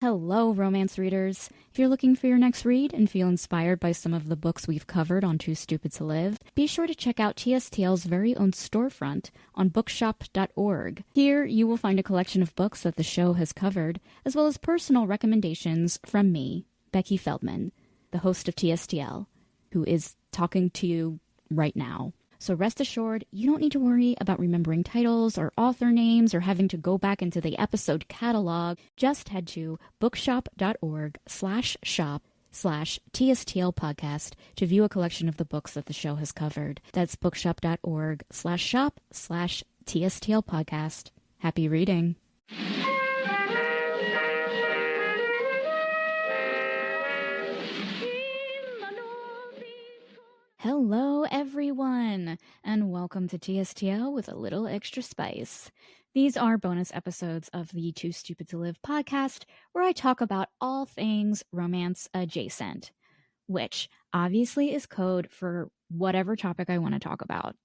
Hello, romance readers. If you're looking for your next read and feel inspired by some of the books we've covered on Too Stupid to Live, be sure to check out TSTL's very own storefront on bookshop.org. Here, you will find a collection of books that the show has covered, as well as personal recommendations from me, Becky Feldman, the host of TSTL, who is talking to you right now. So rest assured, you don't need to worry about remembering titles or author names or having to go back into the episode catalog. Just head to bookshop.org/shop/TSTL podcast to view a collection of the books that the show has covered. That's bookshop.org/shop/TSTL podcast. Happy reading. Hello, everyone, and welcome to TSTL with a little extra spice. These are bonus episodes of the Too Stupid to Live podcast, where I talk about all things romance adjacent, which obviously is code for whatever topic I want to talk about.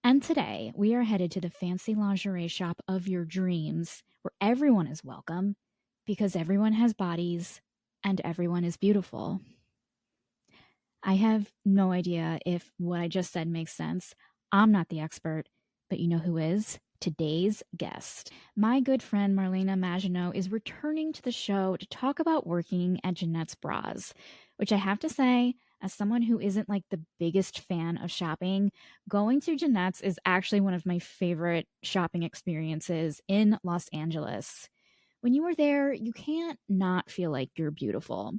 And today, we are headed to the fancy lingerie shop of your dreams, where everyone is welcome, because everyone has bodies, and everyone is beautiful. I have no idea if what I just said makes sense. I'm not the expert, but you know who is? Today's guest. My good friend Marlene Maginot is returning to the show to talk about working at Jenette's Bras, which I have to say, as someone who isn't like the biggest fan of shopping, going to Jenette's is actually one of my favorite shopping experiences in Los Angeles. When you are there, you can't not feel like you're beautiful.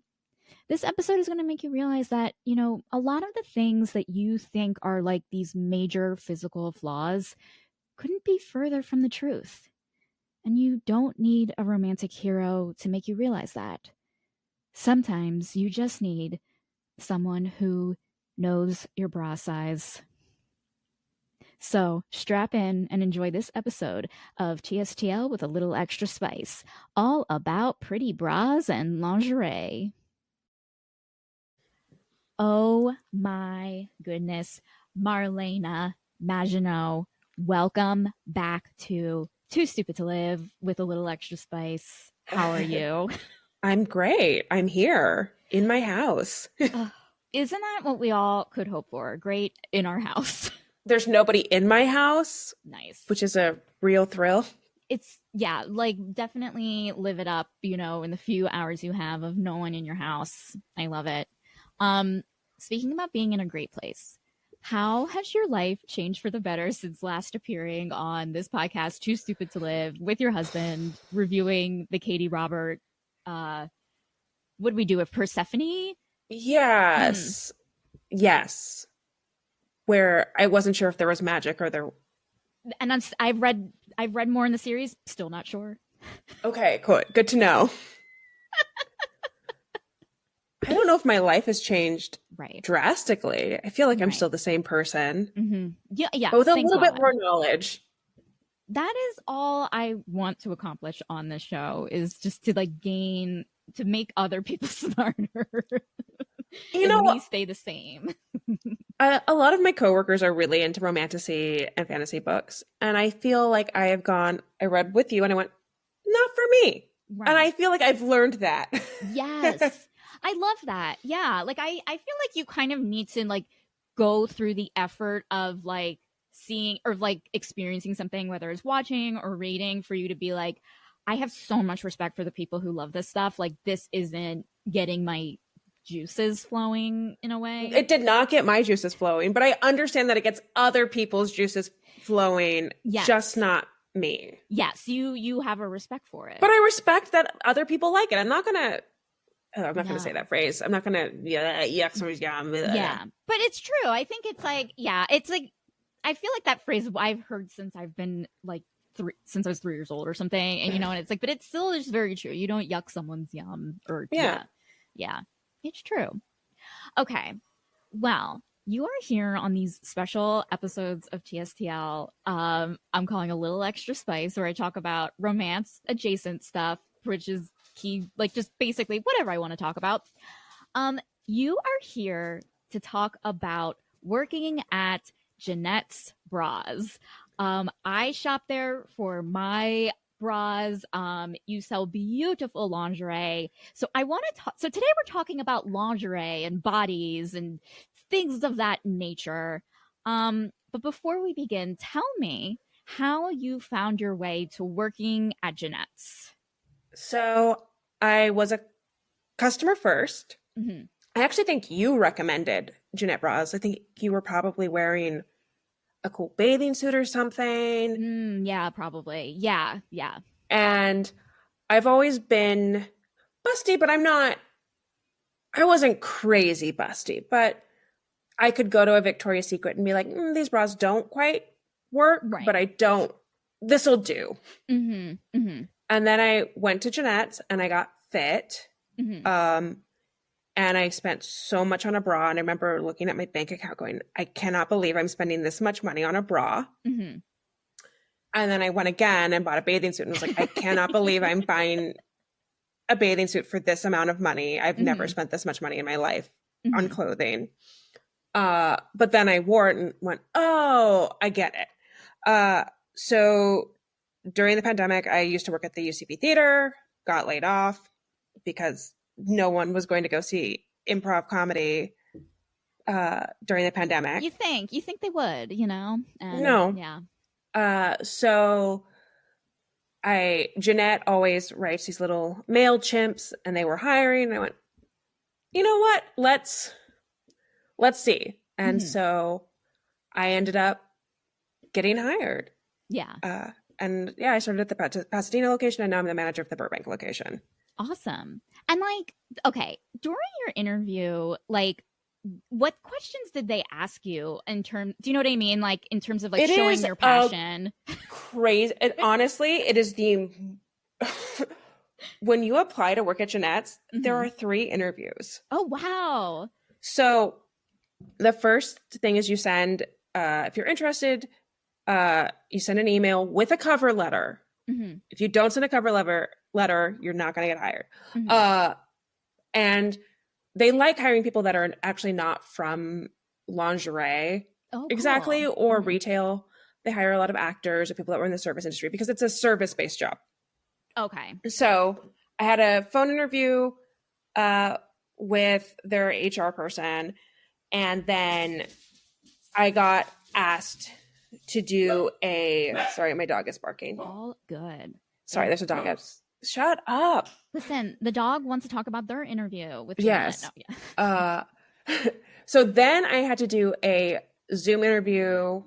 This episode is going to make you realize that, a lot of the things that you think are like these major physical flaws couldn't be further from the truth. And you don't need a romantic hero to make you realize that. Sometimes you just need someone who knows your bra size. So strap in and enjoy this episode of TSTL with a little extra spice, all about pretty bras and lingerie. Oh my goodness, Marlene Maginot, welcome back to Too Stupid to Live with a little extra spice. How are you? I'm great. I'm here in my house. Isn't that what we all could hope for? Great in our house. There's nobody in my house. Nice. Which is a real thrill. It's, definitely live it up, in the few hours you have of no one in your house. I love it. Speaking about being in a great place, how has your life changed for the better since last appearing on this podcast, Too Stupid to Live, with your husband, reviewing the Katie Robert, what did we do with Persephone? Yes. Yes. Where I wasn't sure if there was magic or there. And I've read more in the series, still not sure. Okay, cool. Good to know. I don't know if my life has changed drastically. I feel like I'm still the same person. Mm-hmm. Yeah. But with a little bit more knowledge. That is all I want to accomplish on this show, is just to to make other people smarter. Me stay the same. A lot of my coworkers are really into romantasy and fantasy books. And I feel like I read with you and I went, not for me. Right. And I feel like I've learned that. Yes. I love that. Yeah. I feel like you kind of need to go through the effort of seeing or experiencing something, whether it's watching or reading, for you to be like, I have so much respect for the people who love this stuff. This isn't getting my juices flowing in a way. It did not get my juices flowing, but I understand that it gets other people's juices flowing, just not me. Yes. You have a respect for it. But I respect that other people like it. I'm not going to say that phrase. I'm not going to, yeah. Yeah, but it's true. I think it's I feel like that phrase I've heard since I've been since I was 3 years old or something. And and it's but it still is very true. You don't yuck someone's yum or yeah. It's true. Okay. Well, you are here on these special episodes of TSTL. I'm calling a little extra spice, where I talk about romance adjacent stuff, which is key, just basically whatever I want to talk about. You are here to talk about working at Jenette's Bras. I shop there for my bras. You sell beautiful lingerie. So I want to talk. So today we're talking about lingerie and bodies and things of that nature. But before we begin, tell me how you found your way to working at Jenette's. So I was a customer first. Mm-hmm. I actually think you recommended Jenette bras. I think you were probably wearing a cool bathing suit or something. Yeah, probably. Yeah. And I've always been busty, but I wasn't crazy busty, but I could go to a Victoria's Secret and be like, these bras don't quite work, Right. but this'll do. Mm-hmm. Mm-hmm. And then I went to Jenette's and I got fit. Mm-hmm. And I spent so much on a bra. And I remember looking at my bank account going, I cannot believe I'm spending this much money on a bra. Mm-hmm. And then I went again and bought a bathing suit and was like, I cannot believe I'm buying a bathing suit for this amount of money. I've never spent this much money in my life on clothing. But then I wore it and went, oh, I get it. So during the pandemic, I used to work at the UCB Theater, got laid off because no one was going to go see improv comedy during the pandemic. You think they would, And, no. Yeah. So Jenette always writes these little MailChimps and they were hiring. And I went, you know what? Let's see. And so I ended up getting hired. Yeah. And yeah, I started at the Pasadena location and now I'm the manager of the Burbank location. Awesome. And okay, during your interview, what questions did they ask you do you know what I mean? In terms of showing your passion. Crazy. And honestly, it is when you apply to work at Jenette's, there are 3 interviews. Oh, wow. So the first thing is you send, if you're interested, you send an email with a cover letter. If you don't send a cover letter, you're not going to get hired. And they like hiring people that are actually not from lingerie exactly or retail. They hire a lot of actors or people that were in the service industry because it's a service-based job. Okay. So I had a phone interview with their HR person, and then I got asked to do sorry, my dog is barking. All good. Sorry, there's a dog. Shut up. Listen, the dog wants to talk about their interview with Yes. No, yeah. So then I had to do a Zoom interview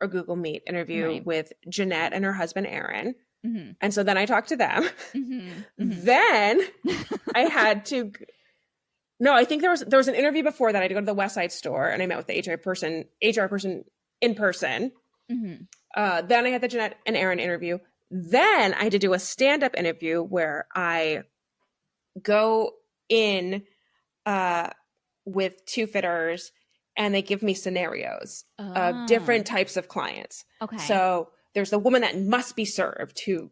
or Google Meet interview with Jenette and her husband, Aaron. And so then I talked to them. Then I had to... No, I think there was an interview before that. I had to go to the West Side store and I met with the HR person in person. Then I had the Jenette and Aaron interview. Then I had to do a stand-up interview where I go in with 2 fitters and they give me scenarios of different types of clients. Okay. So there's the woman that must be served who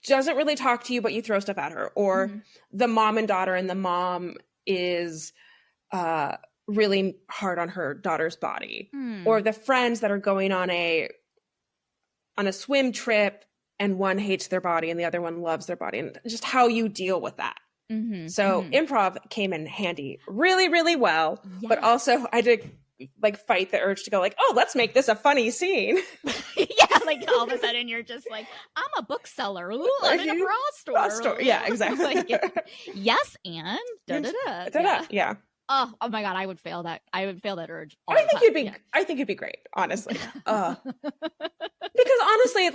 doesn't really talk to you, but you throw stuff at her. Or the mom and daughter, and the mom is really hard on her daughter's body. Or the friends that are going on a swim trip and one hates their body and the other one loves their body, and just how you deal with that. So improv came in handy really, really well. Yes. But also I did fight the urge to go let's make this a funny scene. Yeah, all of a sudden you're just I'm a bookseller. Ooh, I'm in a bra store. Yeah, exactly. Yes, and da-da-da. Yeah. Oh my God, I would fail that. I would fail that urge. I think you'd be great, honestly. Because honestly,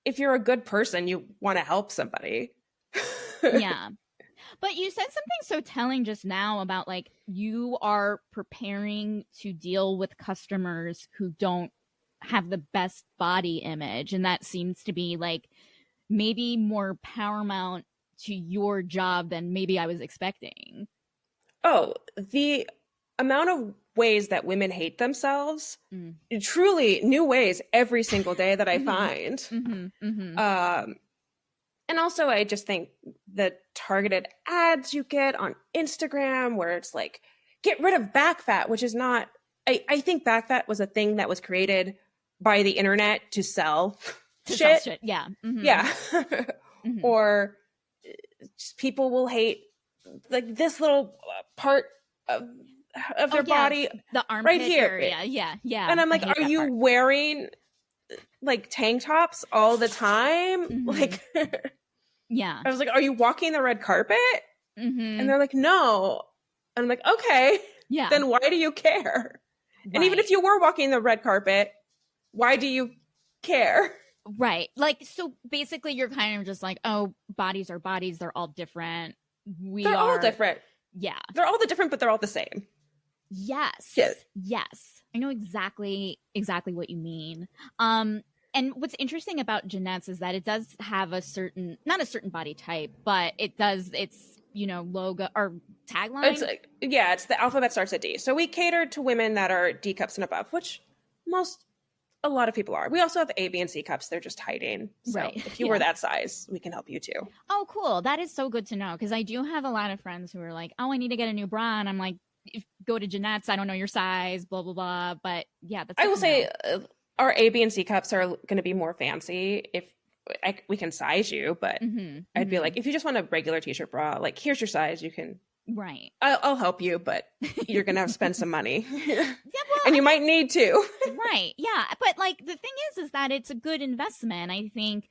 if you're a good person, you want to help somebody. Yeah. But you said something so telling just now about you are preparing to deal with customers who don't have the best body image. And that seems to be maybe more paramount to your job than maybe I was expecting. Oh, the amount of ways that women hate themselves, truly new ways every single day that I find. And also I just think the targeted ads you get on Instagram where it's get rid of back fat, which is not, I think back fat was a thing that was created by the internet to sell shit. Yeah. Mm-hmm. Yeah. Mm-hmm. Or people will hate like this little part of their body, the armpit right here area. Yeah. and I'm like, are you wearing like tank tops all the time? Mm-hmm. Like yeah, I was like, are you walking the red carpet? Mm-hmm. And they're like, no. And I'm like, okay, yeah, then why do you care? right. And even if you were walking the red carpet, why do you care? Right. Like, so basically you're kind of just like, oh, bodies are bodies. They're all different. They're all different. Yeah. They're all different, but they're all the same. Yes. Yes. Yes. I know exactly what you mean. And what's interesting about Jenette's is that it does have not a certain body type, but it's, logo or tagline. It's it's the alphabet starts at D. So we cater to women that are D cups and above, which a lot of people are. We also have A, B, and C cups. They're just hiding. So right. if you were that size, we can help you too. Oh, cool. That is so good to know. Because I do have a lot of friends who are like, oh, I need to get a new bra. And I'm like, go to Jenette's. I don't know your size, blah, blah, blah. But yeah, that's. I will say our A, B, and C cups are going to be more fancy if we can size you. But I'd be like, if you just want a regular t-shirt bra, like here's your size. You can. Right. I'll help you, but you're going to have to spend some money. And you might need to. Right. Yeah. But like the thing is that it's a good investment. I think,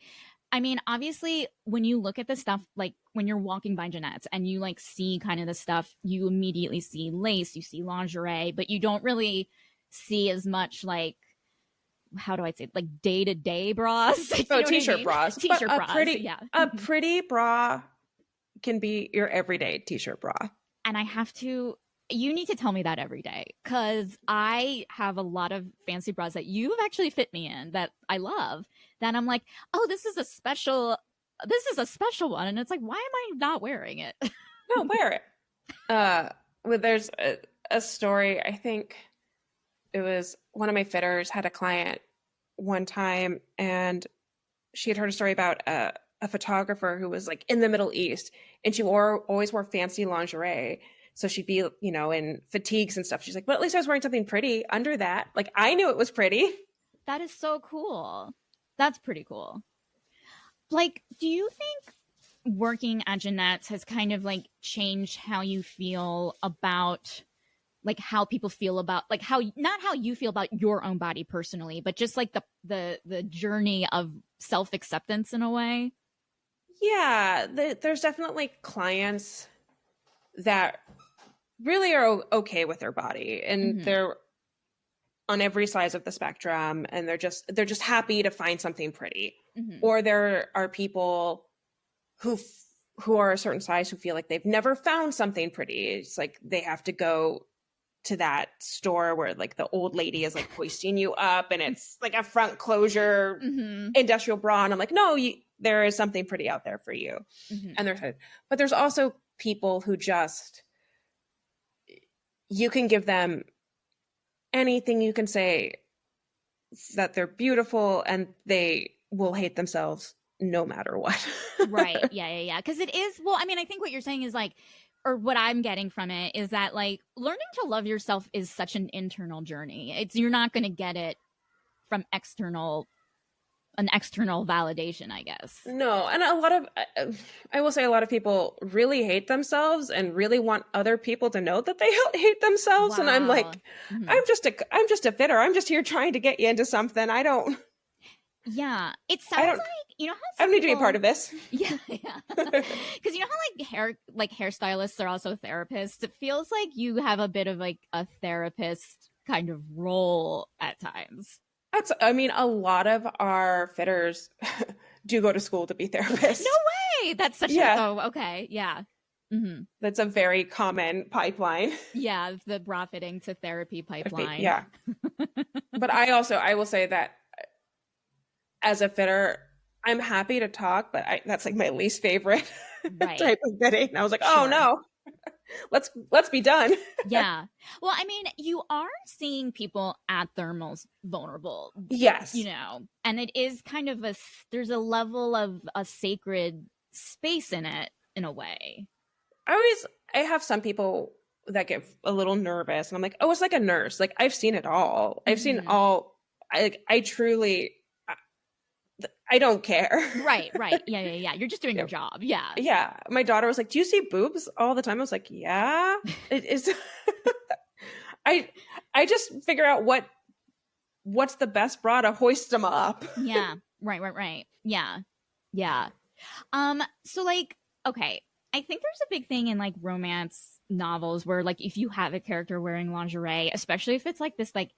I mean, obviously when you look at the stuff, like when you're walking by Jenette's and you like see kind of the stuff, you immediately see lace, you see lingerie, but you don't really see as much like, how do I say it? Like day-to-day bras? T-shirt bras. T-shirt bras. A pretty bra can be your everyday t-shirt bra. And you need to tell me that every day, because I have a lot of fancy bras that you've actually fit me in that I love. Then I'm like, oh, this is a special one. And it's like, why am I not wearing it? No, wear it. Well, there's a story. I think it was one of my fitters had a client one time, and she had heard a story about a photographer who was like in the Middle East, and she always wore fancy lingerie. So she'd be, in fatigues and stuff. She's like, but at least I was wearing something pretty under that. Like I knew it was pretty. That is so cool. That's pretty cool. Like, do you think working at Jenette's has kind of like changed how you feel about like how people feel about like not how you feel about your own body personally, but just like the journey of self-acceptance in a way? Yeah, there's definitely clients that really are okay with their body, and they're on every size of the spectrum, and they're just happy to find something pretty. Or there are people who are a certain size who feel like they've never found something pretty. It's like they have to go to that store where like the old lady is like hoisting you up, and it's like a front closure industrial bra, and I'm like, no, there is something pretty out there for you. And but there's also people who you can give them anything, you can say that they're beautiful, and they will hate themselves no matter what. Right. Yeah. Because it is, well, I mean, I think what you're saying is like, or what I'm getting from it is that like learning to love yourself is such an internal journey. You're not going to get it from an external validation, I guess. No. And I will say a lot of people really hate themselves and really want other people to know that they hate themselves. Wow. And I'm like, I'm just a fitter. I'm just here trying to get you into something. I don't. Yeah. It sounds like, how I don't need to be a part of this. Yeah. Because how hairstylists are also therapists. It feels like you have a bit of like a therapist kind of role at times. A lot of our fitters do go to school to be therapists. No way. That's okay. Yeah. That's a very common pipeline. Yeah. The bra fitting to therapy pipeline. Yeah. But I will say that as a fitter, I'm happy to talk, but that's like my least favorite type of fitting. And I was like, oh no, let's be done. Yeah. Well, I mean, you are seeing people at their most vulnerable. Yes. And it is kind of there's a level of a sacred space in it in a way. I have some people that get a little nervous, and I'm like, oh, it's like a nurse. Like I've seen it all. I've seen all. I I don't care. Right. Yeah. You're just doing your job. Yeah. Yeah. My daughter was like, do you see boobs all the time? I was like, yeah. It is. I just figure out what's the best bra to hoist them up. Yeah. Right. Yeah. So like, okay, I think there's a big thing in like romance novels where like if you have a character wearing lingerie, especially if it's like this like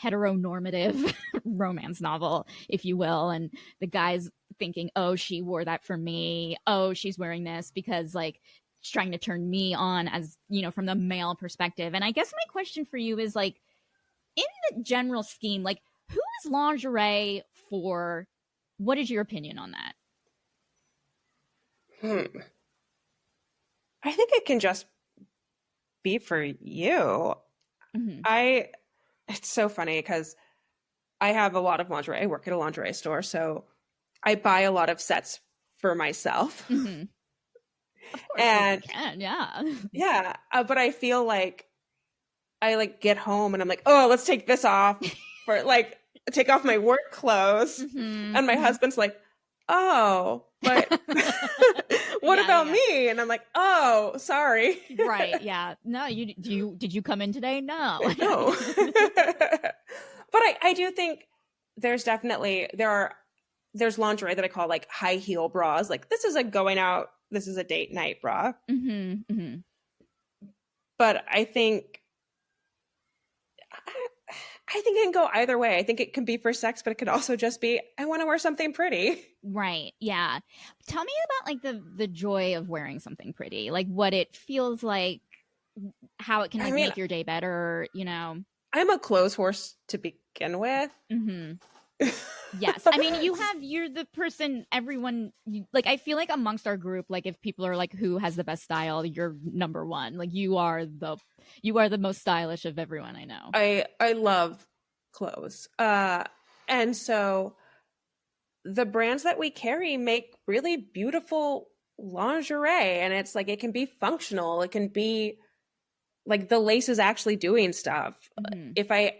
heteronormative romance novel, if you will, and the guy's thinking, oh, she wore that for me, oh, she's wearing this because like she's trying to turn me on, as you know, from the male perspective. And I guess my question for you is like, in the general scheme, like who is lingerie for? What is your opinion on that? I think it can just be for you. It's so funny because I have a lot of lingerie. I work at a lingerie store, so I buy a lot of sets for myself. Of course, and you can, yeah. Yeah, but I feel like I like get home and I'm like, oh, let's take this off for like take off my work clothes. And my husband's like, oh, but what about me? And I'm like, oh, sorry. Right. Yeah. No, did you come in today? No. No. But I do think there's definitely there's lingerie that I call like high heel bras. Like this is a going out, this is a date night bra. But I think it can go either way. I think it can be for sex, but it could also just be, I want to wear something pretty. Right. Yeah. Tell me about like the joy of wearing something pretty, like what it feels like, how it can like make your day better, you know? I'm a clothes horse to begin with. Yes. I mean, you're the person everyone like, I feel like amongst our group, like if people are like, who has the best style, you're number one. Like you are the most stylish of everyone I know. I love clothes. And so the brands that we carry make really beautiful lingerie, and it's like, it can be functional. It can be like the lace is actually doing stuff. If I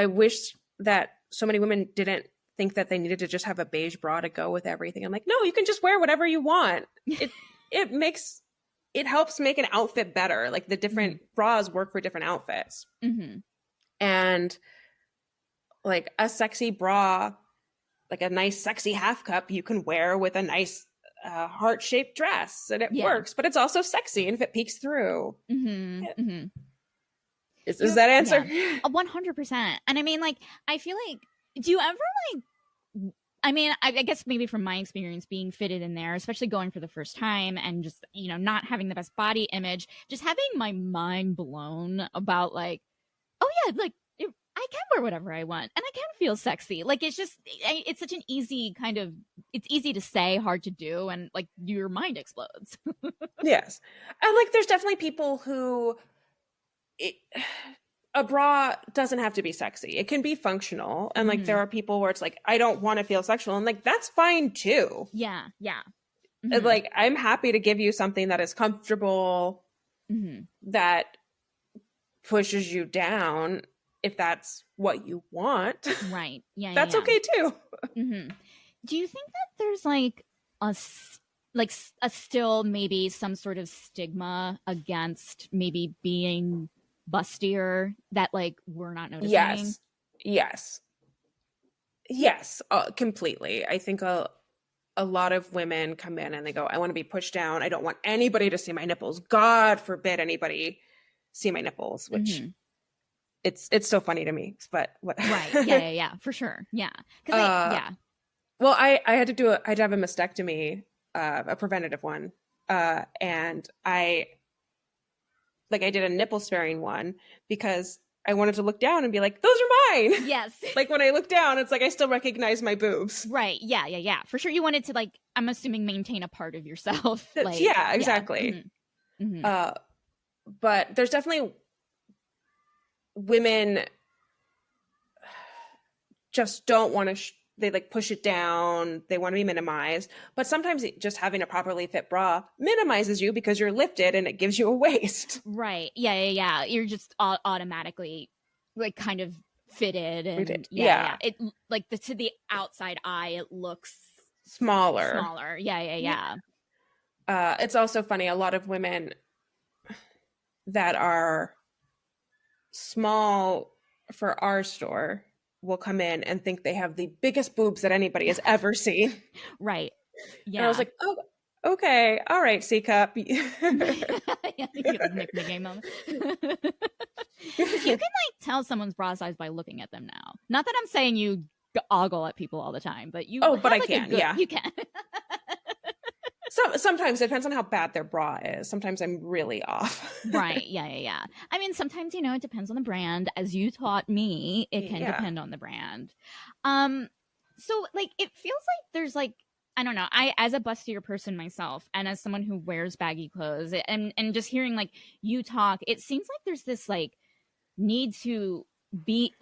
wish that so many women didn't think that they needed to just have a beige bra to go with everything. I'm like, no, you can just wear whatever you want. It helps make an outfit better. Like the different bras work for different outfits. And like a sexy bra, like a nice sexy half cup you can wear with a nice heart-shaped dress, and it works, but it's also sexy and if it peeks through. Is that answer? 100%. And I mean, like, I feel like, do you ever like, I mean, I guess maybe from my experience being fitted in there, especially going for the first time and just, you know, not having the best body image, just having my mind blown about like, oh yeah, like I can wear whatever I want and I can feel sexy. Like it's just, it's such an easy kind of, it's easy to say, hard to do, and like your mind explodes. Yes. And like there's definitely people who a bra doesn't have to be sexy. It can be functional. And like there are people where it's like, I don't want to feel sexual, and like that's fine too. Yeah. Like I'm happy to give you something that is comfortable, that pushes you down if that's what you want. Right. Yeah. That's okay too. Do you think that there's like a still maybe some sort of stigma against maybe being bustier that like we're not noticing? Yes, completely. I think a lot of women come in and they go, I want to be pushed down. I don't want anybody to see my nipples. God forbid anybody see my nipples, which it's so funny to me, but what? Right. Yeah, for sure. Yeah. Well, I had to have a mastectomy, a preventative one. And I did a nipple sparing one because I wanted to look down and be like, those are mine. Yes. Like when I look down, it's like, I still recognize my boobs. Right. Yeah. For sure. You wanted to like, I'm assuming, maintain a part of yourself. Like, yeah, exactly. But there's definitely women just don't want to, they like push it down. They want to be minimized. But sometimes just having a properly fit bra minimizes you because you're lifted and it gives you a waist. Right. Yeah. You're just automatically like kind of fitted and yeah. It like to the outside eye, it looks smaller. Yeah. It's also funny. A lot of women that are small for our store will come in and think they have the biggest boobs that anybody has ever seen. Right. Yeah. And I was like, oh, okay. All right, C cup. You Nick the game moment. Because you can like tell someone's bra size by looking at them now. Not that I'm saying you ogle at people all the time, but you. Oh, but I can. Yeah, you can. Sometimes it depends on how bad their bra is. Sometimes I'm really off. Right. Yeah. I mean, sometimes, it depends on the brand. As you taught me, it can depend on the brand. So like, it feels like there's like, I don't know, I, as a bustier person myself, and as someone who wears baggy clothes, and just hearing like you talk, it seems like there's this like need to be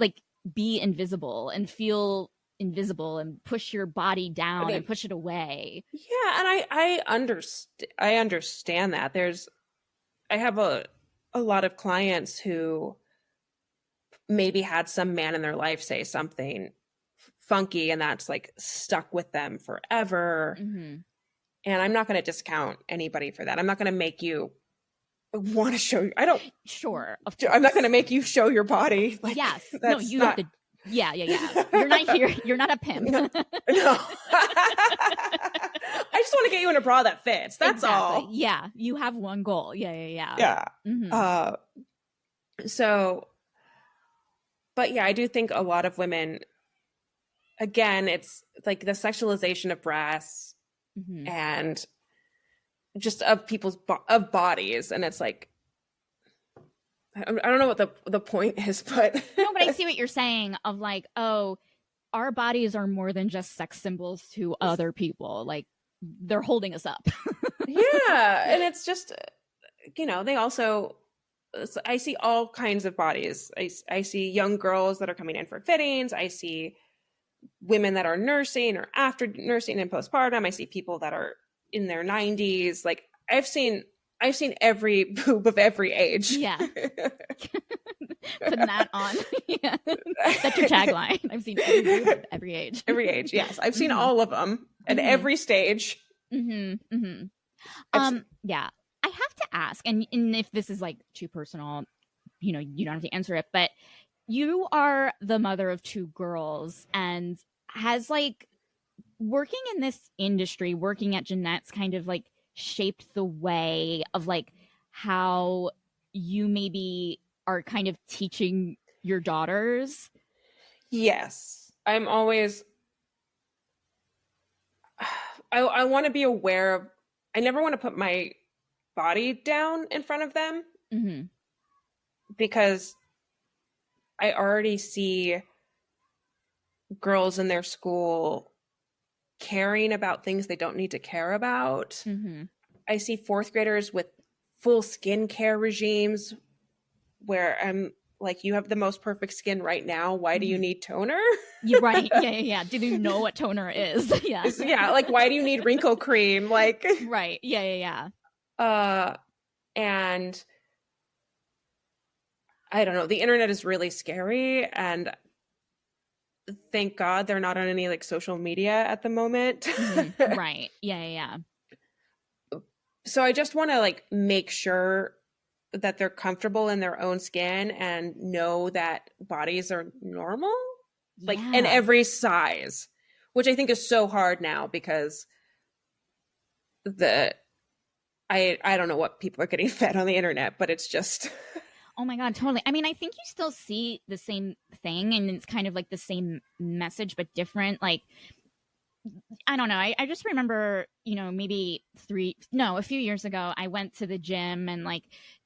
invisible and feel invisible and push your body down and push it away. Yeah, and I understand that. I have a lot of clients who maybe had some man in their life say something funky, and that's like stuck with them forever. Mm-hmm. And I'm not going to discount anybody for that. I'm not going to make you want to show you. I don't. Sure. I'm not going to make you show your body. Like, yes. No, you have to. Yeah. You're not here. You're not a pimp. No. I just want to get you in a bra that fits. That's all. Yeah. You have one goal. Yeah. Yeah. Mm-hmm. So, but yeah, I do think a lot of women, again, it's like the sexualization of breasts mm-hmm. and just of people's of bodies. And it's like, I don't know what the point is, but no, but I see what you're saying of like, oh, our bodies are more than just sex symbols to other people. Like they're holding us up. Yeah. And it's just, they also, I see all kinds of bodies. I see young girls that are coming in for fittings. I see women that are nursing or after nursing and postpartum. I see people that are in their 90s. Like I've seen every boob of every age. Yeah. Putting that on. Yeah. That's your tagline. I've seen every boob of every age. Every age, yes. I've seen all of them at every stage. Mm-hmm. Mm-hmm. Yeah. I have to ask, and if this is like too personal, you don't have to answer it, but you are the mother of 2 girls, and has like working in this industry, working at Jenette's kind of like shaped the way of like how you maybe are kind of teaching your daughters? Yes. I'm always I want to be aware of, I never want to put my body down in front of them, mm-hmm. because I already see girls in their school caring about things they don't need to care about. Mm-hmm. I see 4th graders with full skincare regimes where I'm like, you have the most perfect skin right now. Why do you need toner? You're right. Yeah. Do you know what toner is? Yeah. Yeah. Like, why do you need wrinkle cream? Like, right. Yeah. And I don't know. The internet is really scary, and thank God they're not on any like social media at the moment. Mm-hmm. Right. Yeah. So I just want to like make sure that they're comfortable in their own skin and know that bodies are normal, like in every size, which I think is so hard now because I don't know what people are getting fed on the internet, but it's just. Oh my God, totally. I mean, I think you still see the same thing, and it's kind of like the same message, but different. Like, I don't know. I just remember, maybe a few years ago, I went to the gym, and like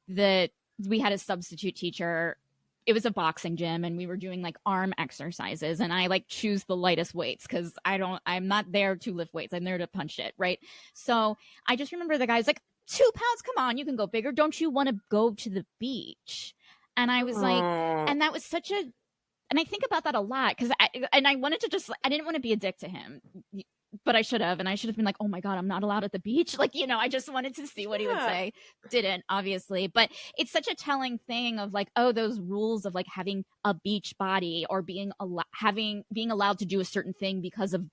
we had a substitute teacher. It was a boxing gym, and we were doing like arm exercises, and I like choose the lightest weights because I'm not there to lift weights. I'm there to punch it. Right. So I just remember the guy's like, 2 pounds, come on, you can go bigger. Don't you want to go to the beach? And I was like, and that was and I think about that a lot because I wanted to I didn't want to be a dick to him. but I should have. And I should have been like, oh my God, I'm not allowed at the beach. Like, I just wanted to see what he would say. Didn't, obviously. But it's such a telling thing of like, oh, those rules of like having a beach body or being allowed to do a certain thing because of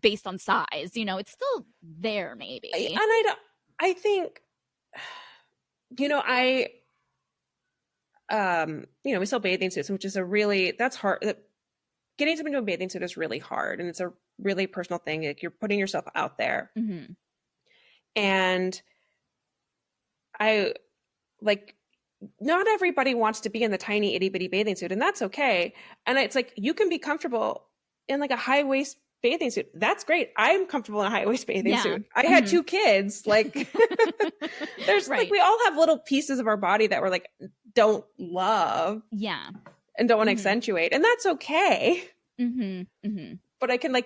based on size, it's still there maybe. And I think, we sell bathing suits, which is that's hard. Getting something into a bathing suit is really hard. And it's a really personal thing. Like, you're putting yourself out there. Mm-hmm. And not everybody wants to be in the tiny itty bitty bathing suit, and that's okay. And it's like, you can be comfortable in like a high waist bathing suit. That's great. I'm comfortable in a high waist bathing suit. I had 2 kids. Like, there's like, we all have little pieces of our body that we're like, don't love. Yeah. And don't want to accentuate. And that's okay. Mm-hmm. Mm-hmm. But I can I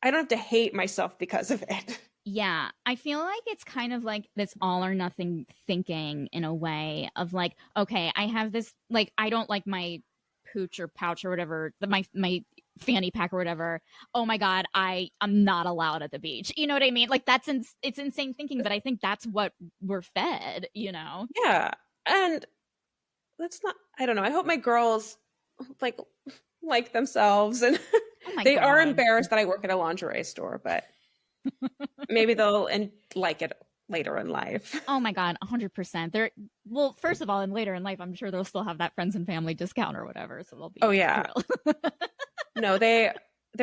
don't have to hate myself because of it. Yeah. I feel like it's kind of like this all or nothing thinking in a way of like, okay, I have this, like, I don't like my pooch or pouch or whatever, my fanny pack or whatever. Oh my God, I'm not allowed at the beach. You know what I mean? Like, it's insane thinking, but I think that's what we're fed, Yeah. And that's not, I don't know. I hope my girls like themselves, and they are embarrassed that I work at a lingerie store, but maybe they'll like it later in life. Oh my God, 100%. Well, first of all, and later in life, I'm sure they'll still have that friends and family discount or whatever. So they'll be No, they're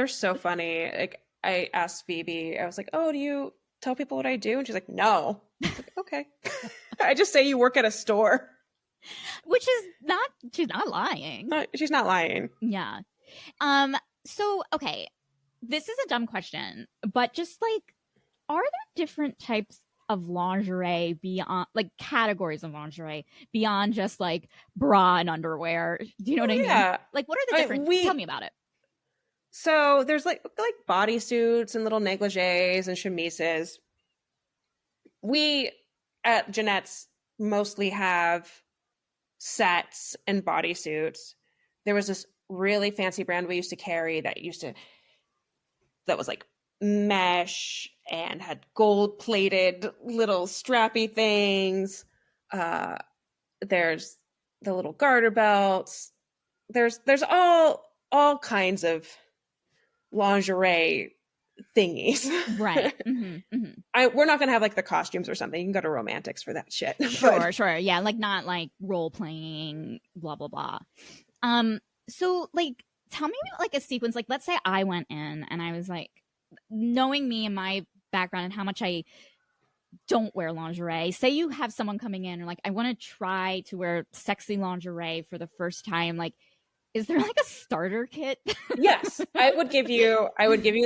so funny. Like, I asked Phoebe, I was like, oh, do you tell people what I do? And she's like, no. I was like, okay. I just say you work at a store. Which is she's not lying. She's not lying. Yeah. So, okay, this is a dumb question, but just like, are there different types of lingerie beyond, like, categories of lingerie beyond just like bra and underwear? Do you know what I mean? Like, what are the different? Tell me about it. So there's like bodysuits and little negligees and chemises. We at Jenette's mostly have sets and bodysuits. There was this really fancy brand we used to carry that was like mesh and had gold plated little strappy things. There's the little garter belts. There's all kinds of lingerie thingies. Right. Mm-hmm, mm-hmm. We're not gonna have like the costumes or something. You can go to Romantics for that shit. Sure. Yeah, like, not like role playing, blah blah blah. So like, tell me like a sequence. Like, let's say I went in and I was like, knowing me and my background and how much I don't wear lingerie. Say you have someone coming in and like, I want to try to wear sexy lingerie for the first time. Like, is there like a starter kit? Yes, I would give you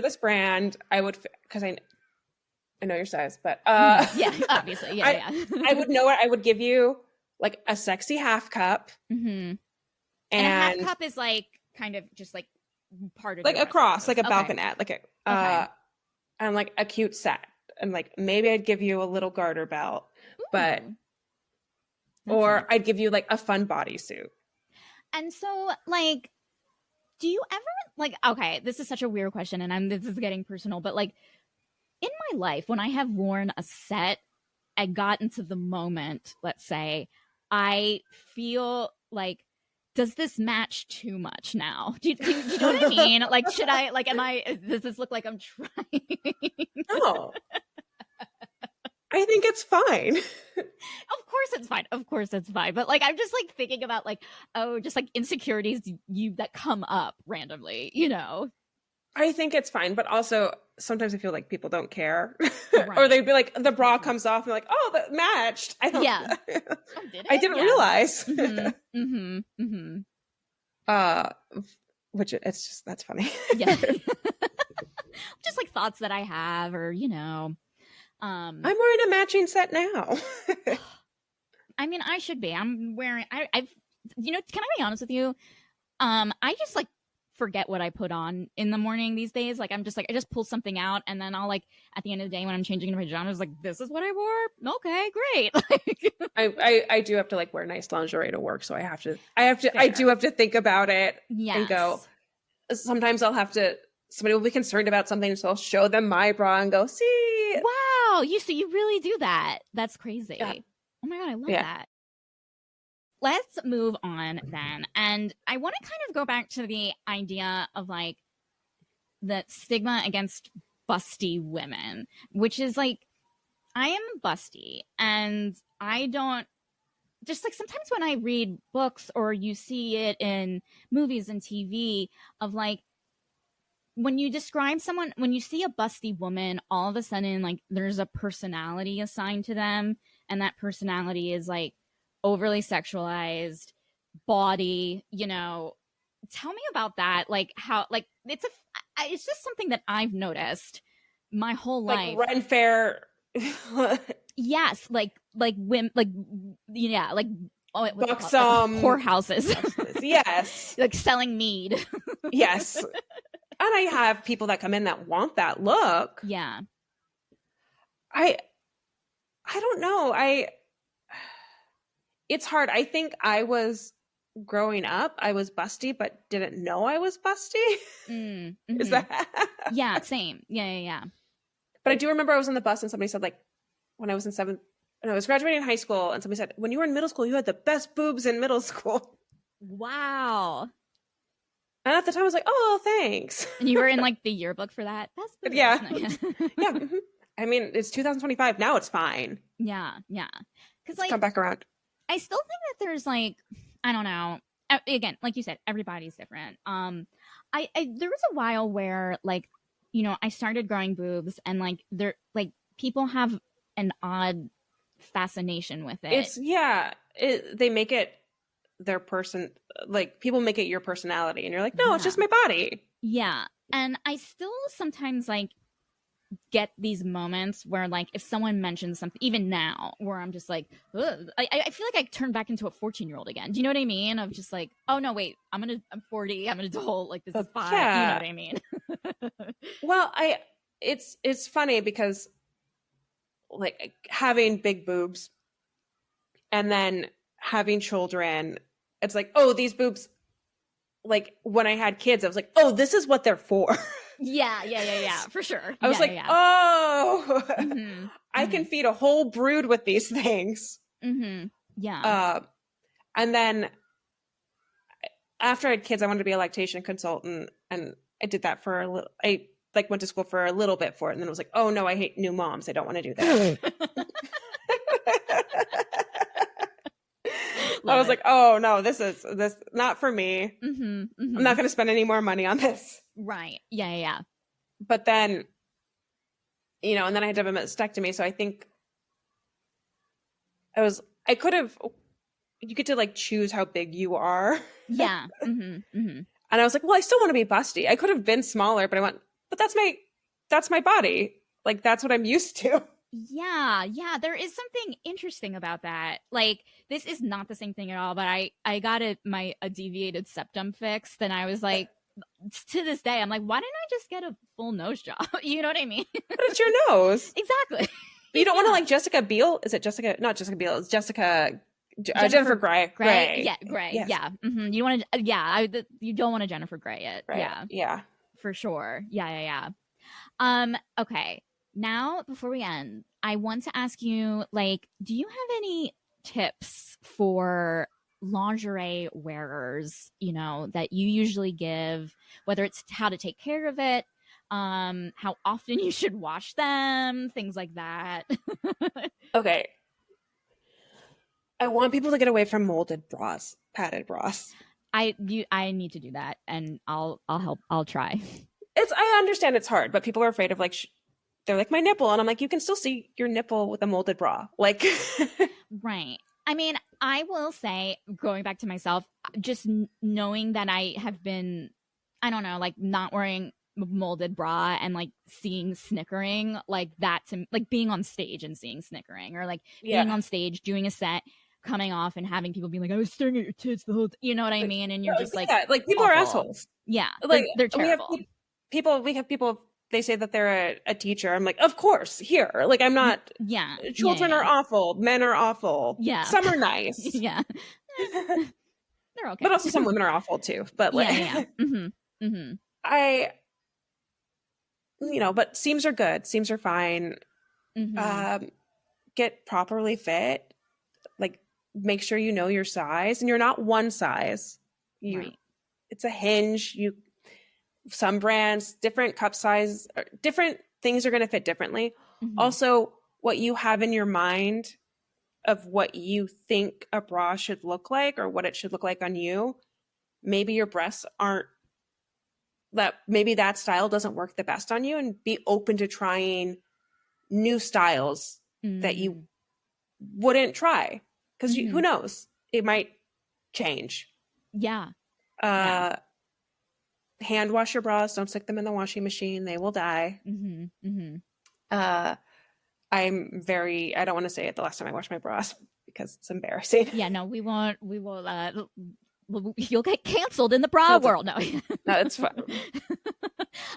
this brand. I would, because I know your size, but yeah, obviously, yeah. I would know it. I would give you like a sexy half cup, and a half cup is like kind of just like part of like a cross, like a balconette, like and like a cute set, and like maybe I'd give you a little garter belt, but or I'd give you like a fun bodysuit. And so, like, do you ever, like, okay, this is such a weird question, and this is getting personal, but like, in my life, when I have worn a set, I got into the moment, let's say, I feel like, does this match too much now? Do you know what I mean? Like, should I, like, does this look like I'm trying? No. I think it's fine. Of course it's fine. But like, I'm just like thinking about like, just like insecurities that come up randomly, I think it's fine, but also sometimes I feel like people don't care. Right. Or they'd be like, the bra comes off and they're like, oh, that matched. I didn't realize. Mm-hmm. Which that's funny. Yeah. Just like thoughts that I have, or I'm wearing a matching set now. I mean, I should be. I'm wearing. I've. Can I be honest with you? I just like forget what I put on in the morning these days. Like, I'm just like, I just pull something out, and then I'll like at the end of the day when I'm changing into my pajamas, like, this is what I wore. Okay, great. Like, I do have to like wear nice lingerie to work, so I do have to think about it. Yes. And go. Sometimes I'll have to somebody will be concerned about something, so I'll show them my bra and go, see. Wow, you really do that. That's crazy. Yeah. Oh my God, I love that. Let's move on then. And I want to kind of go back to the idea of like the stigma against busty women, which is like, I am busty, and I don't, just like sometimes when I read books or you see it in movies and TV of like, when you describe someone, when you see a busty woman, all of a sudden like there's a personality assigned to them, and that personality is like overly sexualized, body, you know. Tell me about that. Like how, like it's just something that I've noticed my whole life. Like Ren Fair. Yes, like women, like yeah, like buxom whorehouses. Yes, like selling mead. Yes, and I have people that come in that want that look. Yeah, I don't know. It's hard. I think I was growing up, I was busty, but didn't know I was busty. Mm-hmm. Is that? Yeah, same. Yeah. But I do remember I was on the bus and somebody said, like, when I was in seventh, and I was graduating high school, and somebody said, when you were in middle school, you had the best boobs in middle school. Wow. And at the time I was like, oh, thanks. And you were in like the yearbook for that? Best boobs. Yeah. Yeah. Mm-hmm. I mean, it's 2025. Now it's fine. Yeah. Because like, come back around. I still think that there's like, I don't know. Again, like you said, everybody's different. I there was a while where like, you know, I started growing boobs, and like they're like, people have an odd fascination with it. They make it their person, like people make it your personality, and you're like, no, it's just my body. Yeah. And I still sometimes like get these moments where like if someone mentions something, even now, where I'm just like, ugh, I feel like I turn back into a 14-year-old again. Do you know what I mean? Of just like, oh no, wait, I'm 40, I'm an adult, like this is fine. Yeah. You know what I mean? Well, it's funny because like having big boobs and then having children, it's like, oh, these boobs, like when I had kids, I was like, oh, this is what they're for. Yeah, for sure. I was like, oh, mm-hmm. I can feed a whole brood with these things. Mm-hmm. Yeah. And then after I had kids, I wanted to be a lactation consultant, and I did that for a little. I like went to school for a little bit for it, and then I was like, oh no, I hate new moms. I don't want to do that. I was like, oh no, this not for me. Mm-hmm, mm-hmm. I'm not going to spend any more money on this. Right. Yeah. But then, you know, and then I had to have a mastectomy. So I think I could have, you get to like choose how big you are. Yeah. Mm-hmm, mm-hmm. And I was like, well, I still want to be busty. I could have been smaller, but I went, but that's my body. Like, that's what I'm used to. Yeah. There is something interesting about that. Like, this is not the same thing at all, but I got a deviated septum fixed, and I was like, to this day, I'm like, why didn't I just get a full nose job? You know what I mean? But it's your nose. Exactly. You don't want to like Jessica Biel? Is it Jessica? Not Jessica Biel. It's Jennifer Grey. Yeah, Grey. Yes. Yeah. Mm-hmm. You want to? You don't want to Jennifer Grey it. Right. Yeah. For sure. Yeah. Okay. Now, before we end, I want to ask you, like, do you have any tips for lingerie wearers, you know, that you usually give, whether it's how to take care of it, how often you should wash them, things like that? Okay. I want people to get away from molded bras, padded bras. I need to do that, and I'll help. I'll try. I understand it's hard, but people are afraid of like, they're like, my nipple. And I'm like, you can still see your nipple with a molded bra. Like, right. I mean, I will say, going back to myself, just knowing that I have been, I don't know, like not wearing a molded bra and like seeing snickering, like that, to like being on stage and seeing snickering, or like being on stage doing a set, coming off and having people be like, I was staring at your tits the whole you know what I mean? And you're just like, like people awful. Are assholes. Yeah. Like they're terrible. We have people, they say that they're a teacher. I'm like, of course, here. Like, I'm not. Yeah. Children are awful. Men are awful. Yeah. Some are nice. Yeah. They're okay. But also some women are awful too. But like, yeah. Mm-hmm. Mm-hmm. but seams are good. Seams are fine. Get properly fit. Like, make sure you know your size, and you're not one size. It's a hinge. Some brands, different cup size, different things are going to fit differently. Also, what you have in your mind of what you think a bra should look like or what it should look like on you, maybe your breasts aren't maybe that style doesn't work the best on you, and be open to trying new styles that you wouldn't try, because who knows, it might change. Hand wash your bras. Don't stick them in the washing machine. They will die. I don't want to say it the last time I washed my bras because it's embarrassing. We won't. You'll get canceled in the bra world. No, it's fine.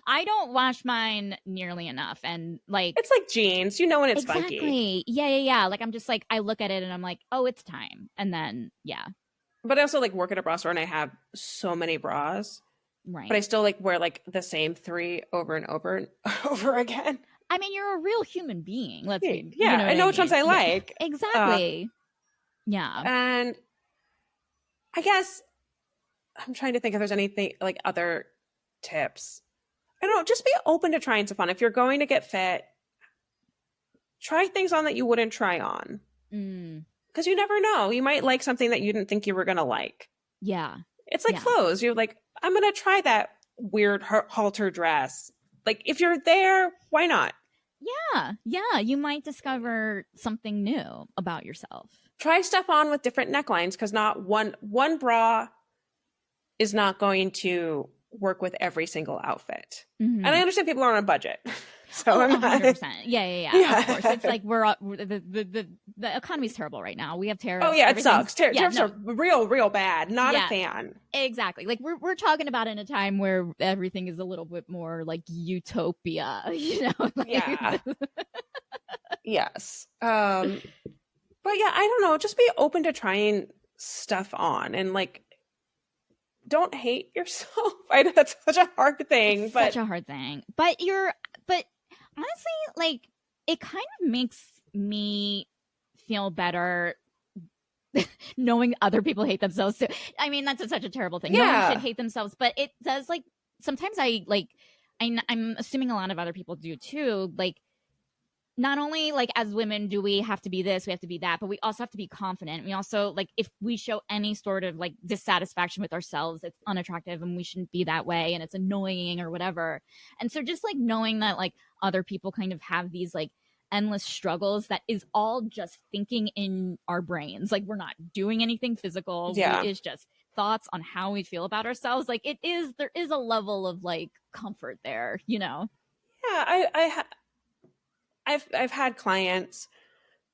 I don't wash mine nearly enough, and like it's like jeans, when it's exactly. funky. Yeah. Like I'm just like, I look at it and I'm like, oh, it's time, and then But I also like work at a bra store, and I have so many bras, right? But I still like wear like the same 3 over and over and over again. I mean, you're a real human being. Let's be, I know which ones I like. Exactly. And I guess I'm trying to think if there's anything like other tips. I don't know, just be open to trying some fun. If you're going to get fit, try things on that you wouldn't try on. Because you never know. You might like something that you didn't think you were going to like. It's like clothes. You're like, I'm going to try that weird halter dress. Like, if you're there, why not? You might discover something new about yourself. Try stuff on with different necklines, because not one bra is not going to work with every single outfit. And I understand people are on a budget. So 100%. Yeah. Of course. It's like the economy's terrible right now. We have tariffs. Oh yeah, it sucks. Tariffs are real bad. Not a fan. Exactly. Like we're talking about in a time where everything is a little bit more like utopia, Yes. But I don't know. Just be open to trying stuff on, and like, don't hate yourself. I know that's such a hard thing. Such a hard thing. But honestly, like, it kind of makes me feel better knowing other people hate themselves too. I mean, that's such a terrible thing. No one should hate themselves, but it does, like, sometimes I'm assuming a lot of other people do too. Like, not only like as women do we have to be this, we have to be that, but we also have to be confident. We also, like, if we show any sort of like dissatisfaction with ourselves, it's unattractive and we shouldn't be that way, and it's annoying or whatever. And so just like knowing that like other people kind of have these like endless struggles that is all just thinking in our brains. Like, we're not doing anything physical. It's just thoughts on how we feel about ourselves. Like, there is a level of like comfort there, I've had clients,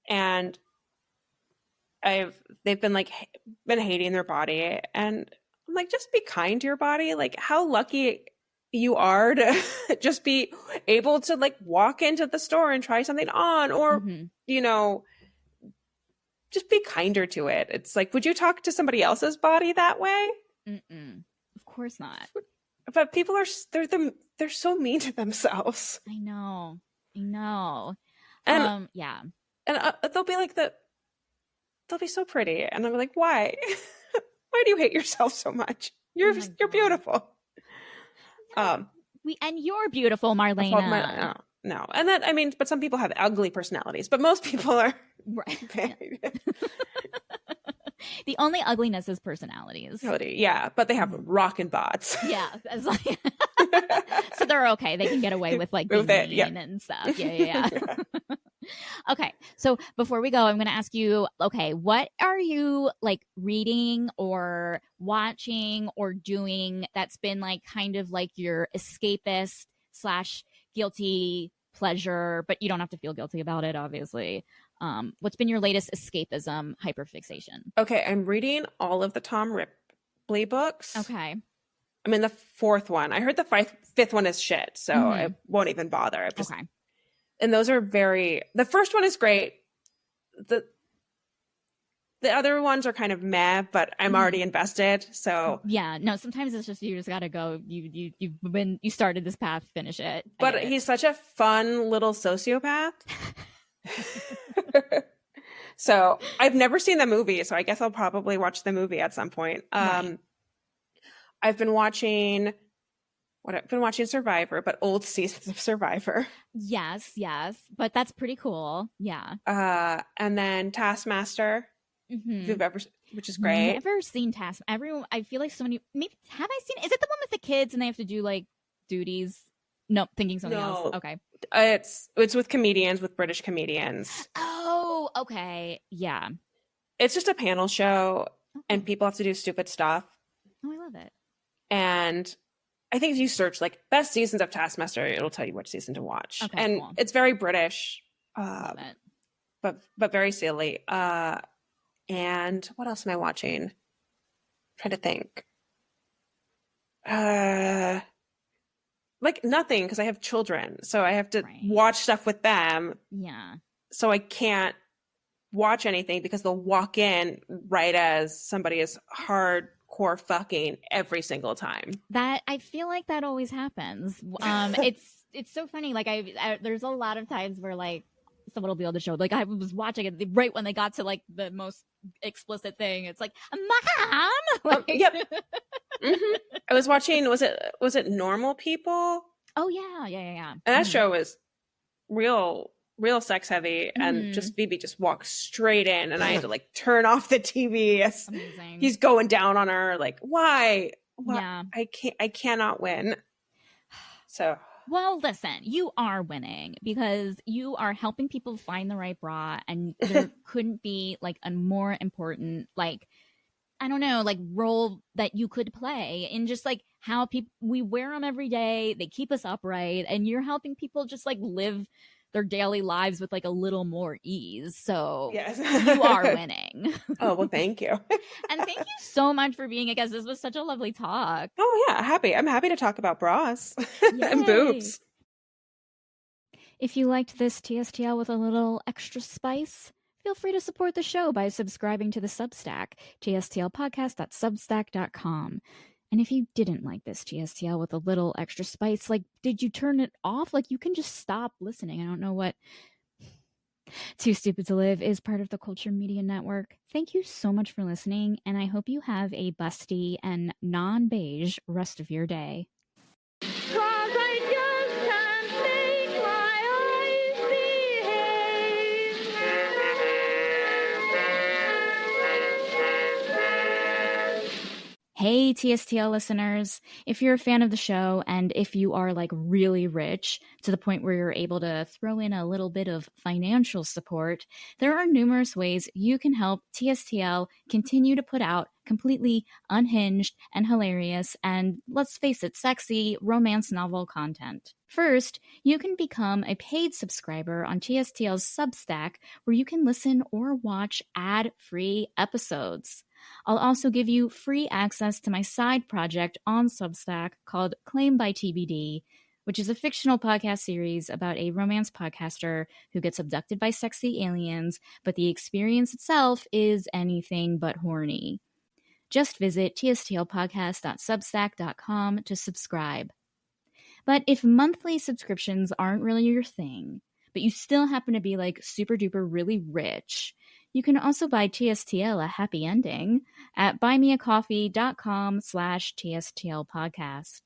and they've been hating their body, and I'm like, just be kind to your body. Like, how lucky you are to just be able to like walk into the store and try something on, or just be kinder to it. It's like, would you talk to somebody else's body that way? Of course not. But people they're so mean to themselves. I know. And and they'll be like they'll be so pretty, and I'm like, why? Why do you hate yourself so much? You're beautiful. And you're beautiful, Marlene. No, and that, I mean, but some people have ugly personalities, but most people are very The only ugliness is personalities. Yeah, but they have rockin' bods. Yeah, so they're okay. They can get away with like being mean and stuff. Yeah. Okay, so before we go, I'm going to ask you, okay, what are you like reading or watching or doing that's been like kind of like your escapist / guilty pleasure, but you don't have to feel guilty about it, obviously. What's been your latest escapism hyperfixation? Okay, I'm reading all of the Tom Ripley books. Okay. I'm in the 4th one. I heard the 5th one is shit, so I won't even bother. Okay. And those are the first one is great. The other ones are kind of meh, but I'm already invested. So yeah, no, sometimes it's just, you just gotta go. You started this path, finish it. But he's such a fun little sociopath. So I've never seen the movie, so I guess I'll probably watch the movie at some point. Right. I've been watching Survivor, but old seasons of Survivor. Yes, but that's pretty cool. Yeah. And then Taskmaster, if you've ever, which is great. Never seen Task. Everyone, I feel like so many. Maybe have I seen? Is it the one with the kids and they have to do like duties? Nope, thinking something else. Okay. It's with comedians, with British comedians. Oh, okay. Yeah. It's just a panel show, and people have to do stupid stuff. Oh, I love it. And I think if you search like best seasons of Taskmaster, it'll tell you which season to watch. Okay, and cool. It's very British, love it. but very silly. And what else am I watching? I'm trying to think. Like nothing, because I have children, so I have to watch stuff with them. Yeah. So I can't watch anything because they'll walk in right as somebody is hardcore fucking every single time. That I feel like that always happens. It's so funny. Like there's a lot of times where like someone will be on the show. Like I was watching it right when they got to like the most explicit thing. It's like, Mom. Like, yep. I was watching. Was it Normal People? Oh yeah. And that show was real sex heavy, and just Phoebe just walked straight in, and I had to like turn off the TV as he's going down on her. Like, why? Yeah. I cannot win. So. Well, listen, you are winning because you are helping people find the right bra, and there couldn't be like a more important, like, I don't know, like role that you could play in just like how we wear them every day. They keep us upright, and you're helping people just like live their daily lives with like a little more ease. So yes. You are winning. Oh, well, thank you. And thank you so much for being a guest. This was such a lovely talk. Oh yeah, I'm happy to talk about bras and boobs. If you liked this TSTL with a little extra spice, feel free to support the show by subscribing to the Substack, tstlpodcast.substack.com. And if you didn't like this TSTL with a little extra spice, like, did you turn it off? Like, you can just stop listening. I don't know what. Too Stupid to Live is part of the Culture Media Network. Thank you so much for listening, and I hope you have a busty and non-beige rest of your day. Hey, TSTL listeners, if you're a fan of the show and if you are like really rich to the point where you're able to throw in a little bit of financial support, there are numerous ways you can help TSTL continue to put out completely unhinged and hilarious and, let's face it, sexy romance novel content. First, you can become a paid subscriber on TSTL's Substack, where you can listen or watch ad-free episodes. I'll also give you free access to my side project on Substack called Claim by TBD, which is a fictional podcast series about a romance podcaster who gets abducted by sexy aliens, but the experience itself is anything but horny. Just visit tstlpodcast.substack.com to subscribe. But if monthly subscriptions aren't really your thing, but you still happen to be like super duper really rich, you can also buy TSTL a happy ending at buymeacoffee.com/TSTLpodcast.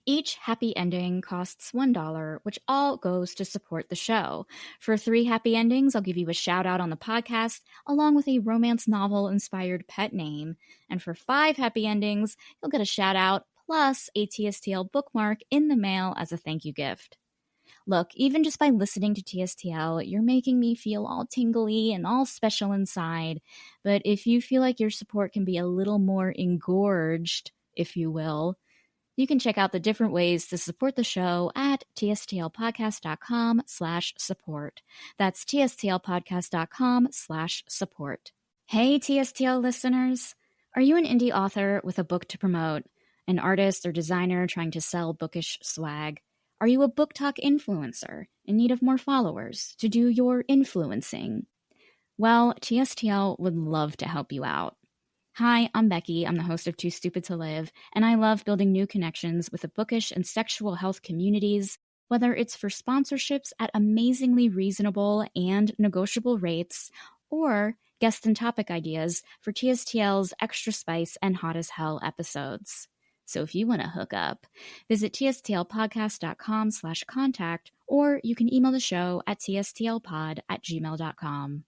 Each happy ending costs $1, which all goes to support the show. For 3 happy endings, I'll give you a shout out on the podcast, along with a romance novel-inspired pet name. And for 5 happy endings, you'll get a shout out plus a TSTL bookmark in the mail as a thank you gift. Look, even just by listening to TSTL, you're making me feel all tingly and all special inside. But if you feel like your support can be a little more engorged, if you will, you can check out the different ways to support the show at tstlpodcast.com/support. That's tstlpodcast.com/support. Hey, TSTL listeners. Are you an indie author with a book to promote? An artist or designer trying to sell bookish swag? Are you a book talk influencer in need of more followers to do your influencing? Well, TSTL would love to help you out. Hi, I'm Becky. I'm the host of Too Stupid to Live, and I love building new connections with the bookish and sexual health communities, whether it's for sponsorships at amazingly reasonable and negotiable rates, or guest and topic ideas for TSTL's Extra Spice and Hot as Hell episodes. So if you want to hook up, visit tstlpodcast.com/contact, or you can email the show at tstlpod@gmail.com.